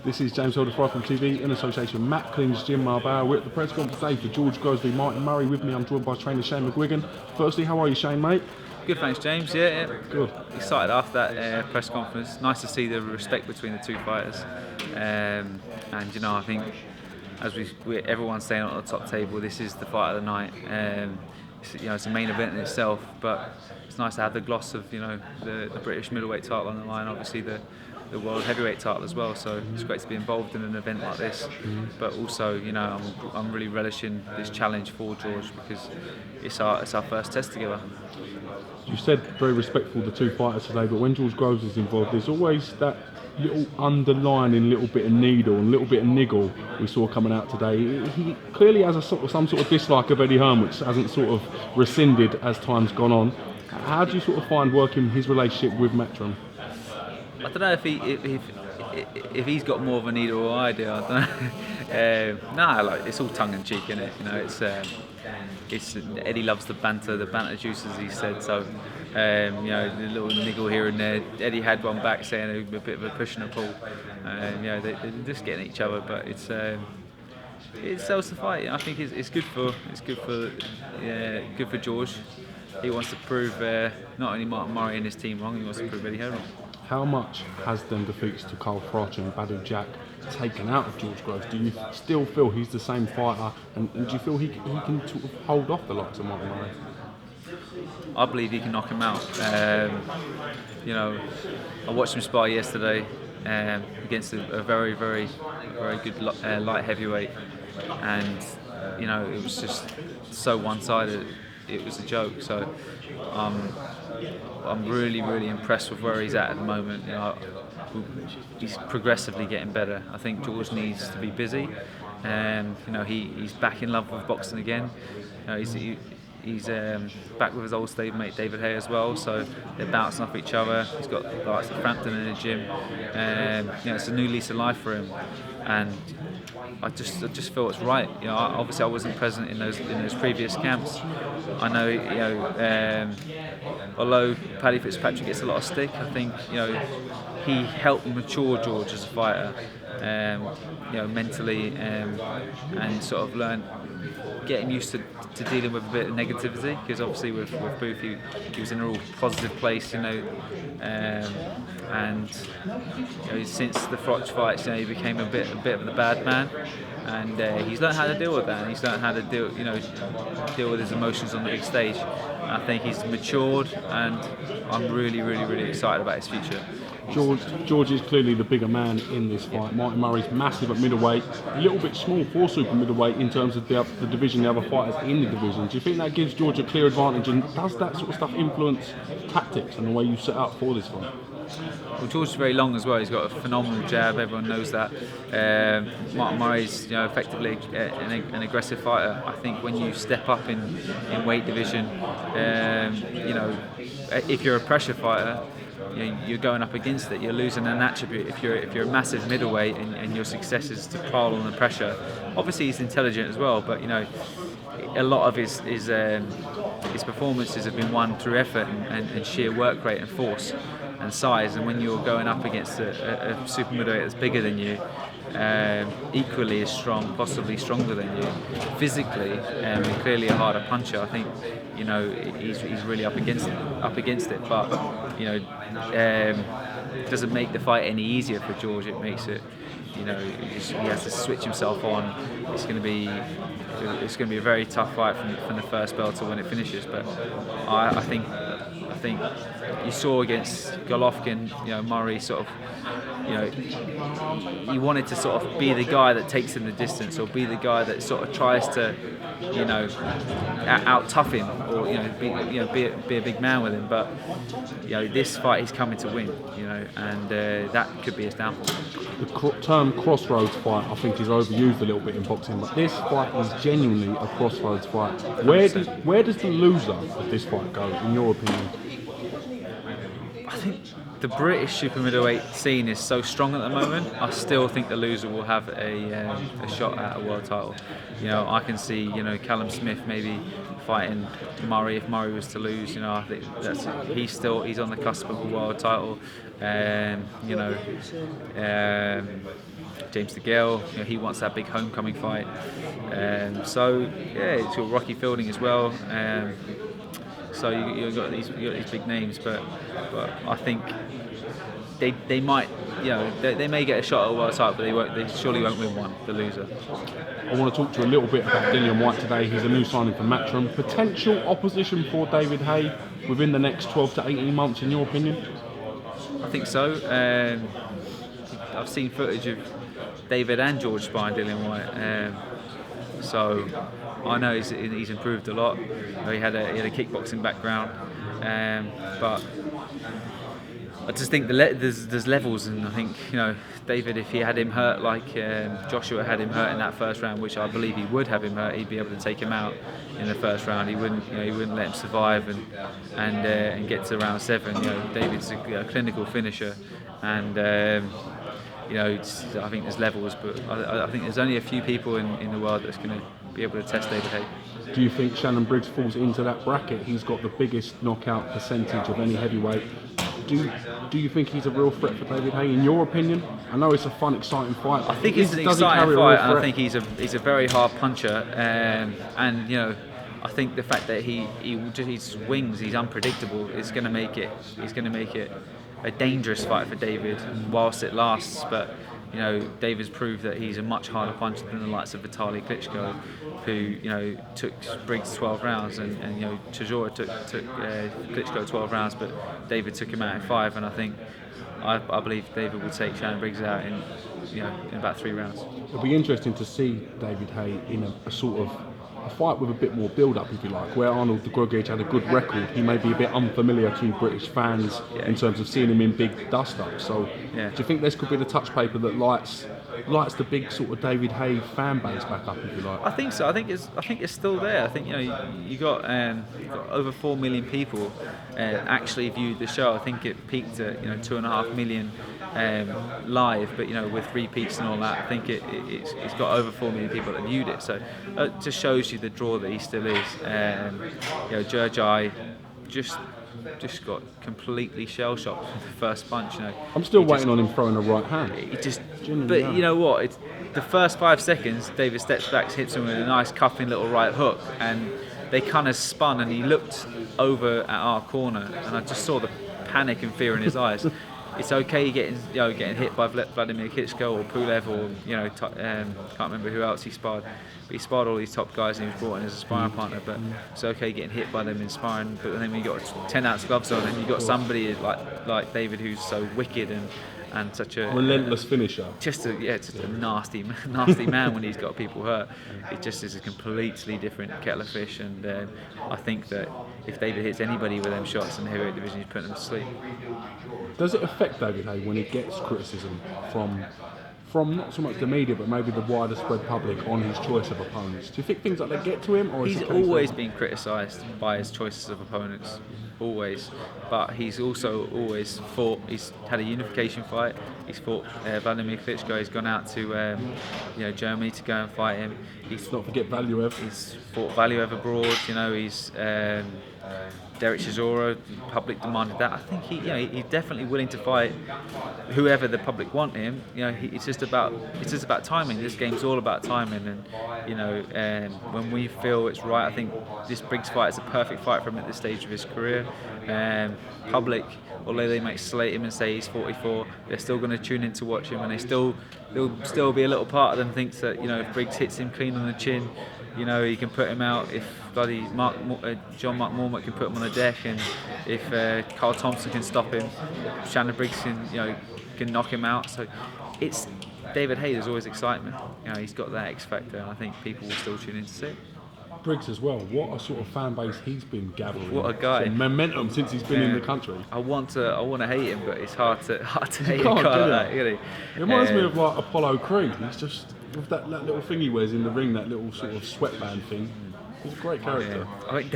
This is James Holder from TV in association with Matt Clean's Gym Marbella. We're at the press conference today for George Groves v Martin Murray. With me, I'm joined by trainer Shane McGUIGAN. Firstly, how are you, Shane, mate? Good, thanks, James. Yeah. Good. Excited after that press conference. Nice to see the respect between the two fighters. And you know, I think as everyone's saying on the top table, this is the fight of the night. It's a main event in itself, but it's nice to have the gloss of the British middleweight title on the line. Obviously the world heavyweight title as well. So it's great to be involved in an event like this. But also, I'm really relishing this challenge for George because it's our first test together. You said very respectful of the two fighters today, but when George Groves is involved, there's always that little underlining little bit of needle and little bit of niggle we saw coming out today. He clearly has some sort of dislike of Eddie Hearn, which hasn't sort of rescinded as time's gone on. How do you sort of find working his relationship with Matchroom? I don't know if he's got more of a needle or I do. I don't know. It's all tongue in cheek, isn't it? It's Eddie loves the banter juice, as he said. So the little niggle here and there. Eddie had one back saying a bit of a push and a pull. They're just getting each other, but it sells the fight. I think it's good for George. He wants to prove not only Martin Murray and his team wrong, he wants to prove Eddie Hearn wrong. How much has them defeats to Carl Froch and Badou Jack taken out of George Groves? Do you still feel he's the same fighter, and do you feel he can sort of hold off the likes of Martin Murray? I believe he can knock him out. I watched him spar yesterday against a very good light heavyweight, and it was just so one-sided. It was a joke. So I'm really impressed with where he's at the moment. He's progressively getting better. I think George needs to be busy. He's back in love with boxing again. He's back with his old stablemate David HAYE as well, so they're bouncing off each other. He's got the likes of Frampton in the gym. It's a new lease of life for him, and I just feel it's right. Obviously I wasn't present in those previous camps. I know although Paddy Fitzpatrick gets a lot of stick, I think he helped mature George as a fighter, mentally, and sort of getting used to dealing with a bit of negativity, because obviously with Booth he was in a real positive place, and since the Froch fights, he became a bit of the bad man, and he's learned how to deal with that, and he's learned how to deal with his emotions on the big stage. And I think he's matured, and I'm really excited about his future. George is clearly the bigger man in this fight. Yeah. Martin Murray's massive at middleweight, a little bit small for super middleweight in terms of the division, the other fighters in the division. Do you think that gives George a clear advantage, and does that sort of stuff influence tactics and the way you set up for this fight? Well, George is very long as well. He's got a phenomenal jab. Everyone knows that. Martin Murray's effectively an aggressive fighter. I think when you step up in weight division, if you're a pressure fighter, you're going up against it. You're losing an attribute. If you're a massive middleweight and your success is to pile on the pressure. Obviously he's intelligent as well, but a lot of his performances have been won through effort and sheer work rate and force and size. And when you're going up against a super middleweight that's bigger than you, equally as strong, possibly stronger than you, physically, and clearly a harder puncher, I think he's really up against it. But it doesn't make the fight any easier for George. It makes it, he has to switch himself on. It's going to be a very tough fight from the first bell to when it finishes. But I think you saw against Golovkin, Murray sort of, he wanted to sort of be the guy that takes him the distance, or be the guy that sort of tries to, out tough him, or be a big man with him. But this fight he's coming to win, and that could be his downfall. The term crossroads fight, I think, is overused a little bit in boxing, but this fight is genuinely a crossroads fight. Where does the loser of this fight go, in your opinion? I think the British super middleweight scene is so strong at the moment. I still think the loser will have a shot at a world title. I can see Callum Smith maybe fighting Murray if Murray was to lose. I think he's on the cusp of a world title. James DeGale, he wants that big homecoming fight. So yeah, it's got Rocky Fielding as well. So you've got these big names, but I think they might, they may get a shot at a world title, but they surely won't win one. The loser. I want to talk to you a little bit about Dillian White today. He's a new signing for Matchroom. Potential opposition for David Haye within the next 12 to 18 months, in your opinion? I think so. I've seen footage of David and George sparring Dillian White, so I know he's improved a lot. He had a kickboxing background, but I just think there's levels, and I think David, if he had him hurt like Joshua had him hurt in that first round, which I believe he would have him hurt, he'd be able to take him out in the first round. He wouldn't let him survive and get to round 7. David's a clinical finisher, and I think there's levels, but I think there's only a few people in the world that's going to be able to test David Haye. Do you think Shannon Briggs falls into that bracket? He's got the biggest knockout percentage of any heavyweight. Do you think he's a real threat for David Haye, in your opinion? I know it's a fun, exciting fight. I think it's an exciting fight, and I think he's a very hard puncher, and I think the fact that he swings, he's unpredictable, is going to make it a dangerous fight for David whilst it lasts. But David's proved that he's a much harder puncher than the likes of Vitaly Klitschko, who took Briggs 12 rounds, and Chisora took Klitschko 12 rounds, but David took him out in 5. And I believe David will take Shannon Briggs out in about 3 rounds. It'll be interesting to see David Haye in a sort of a fight with a bit more build-up, if you like, where Arnold de Grogage had a good record. He may be a bit unfamiliar to British fans in terms of seeing him in big dust-ups. So do you think this could be the touch paper that lights the big sort of David Haye fan base back up, if you like? I think so. I think it's still there. I think you got over 4 million people actually viewed the show. I think it peaked at 2.5 million live, but with repeats and all that, I think it's got over 4 million people that viewed it. So it just shows you the draw that he still is. Jurjai just got completely shell shocked from the first punch. I'm still waiting on him throwing a right hand. But you know what? It's the first 5 seconds. David steps back, hits him with a nice cuffing little right hook, and they kind of spun, and he looked over at our corner, and I just saw the panic and fear in his eyes. It's okay getting hit by Vladimir Klitschko or Pulev or can't remember who else he sparred. But he sparred all these top guys, and he was brought in as a sparring partner. But it's okay getting hit by them in sparring. But then when you got 10-ounce gloves on, and you got somebody like David who's so wicked and such a relentless finisher, just a nasty man when he's got people hurt. It just is a completely different kettle of fish, and I think that if David hits anybody with them shots in the heavyweight division, he's putting them to sleep. Does it affect David Haye when he gets criticism from not so much the media, but maybe the wider spread public on his choice of opponents? Do you think things like that get to him? Or he's always been criticised by his choices of opponents, always. But he's also always fought. He's had a unification fight. He's fought Vladimir Klitschko. He's gone out to Germany to go and fight him. Let's not forget Valiev. He's fought Valiev abroad. He's Derek Chisora, the public demanded that. I think he's definitely willing to fight whoever the public want him. It's just about timing. This game's all about timing, and when we feel it's right, I think this Briggs fight is a perfect fight for him at this stage of his career. Public, although they might slate him and say he's 44, they're still going to tune in to watch him, and there'll still be a little part of them thinks that if Briggs hits him clean on the chin, he can put him out. If bloody John Mark Mormont can put him on the deck, and if Carl Thompson can stop him, Shannon Briggs can knock him out. So it's David Haye. There's always excitement. He's got that X factor, and I think people will still tune in to see it. Briggs as well. What a sort of fan base he's been gathering. What a guy! Some momentum since he's been in the country. I want to hate him, but it's hard to hate a can't, guy like that. Really. It reminds me of like Apollo Creed. He's just with that little thing he wears in the ring, that little sort of sweatband thing. He's a great character. I think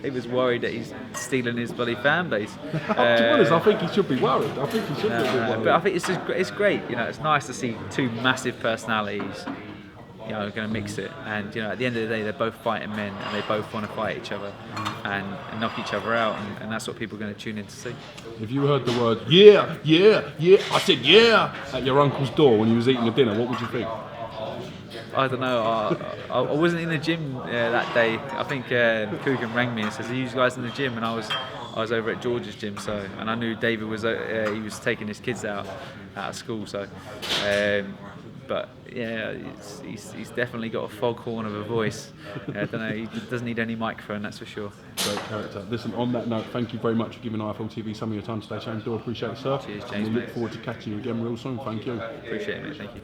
David's worried that he's stealing his bloody fan base. To be honest, I think he should be worried. I think he should be worried. But I think it's great. It's nice to see two massive personalities you know, going to mix it. And you know, at the end of the day, they're both fighting men, and they both want to fight each other and knock each other out, and that's what people are going to tune in to see. If you heard the word "yeah, yeah, yeah," I said "yeah" at your uncle's door when he was eating your dinner, what would you think? I don't know. I wasn't in the gym that day. I think Coogan rang me and says, "Are you guys in the gym?" And I was over at George's gym, and I knew David was he was taking his kids out of school. So, but yeah, he's definitely got a foghorn of a voice. I don't know. He doesn't need any microphone, that's for sure. Great character. Listen, on that note, thank you very much for giving IFL TV some of your time today, Shane. Do appreciate it, sir. Cheers, James, And we look mate. forward to catching you again real soon. Thank you. Appreciate it, mate. Thank you.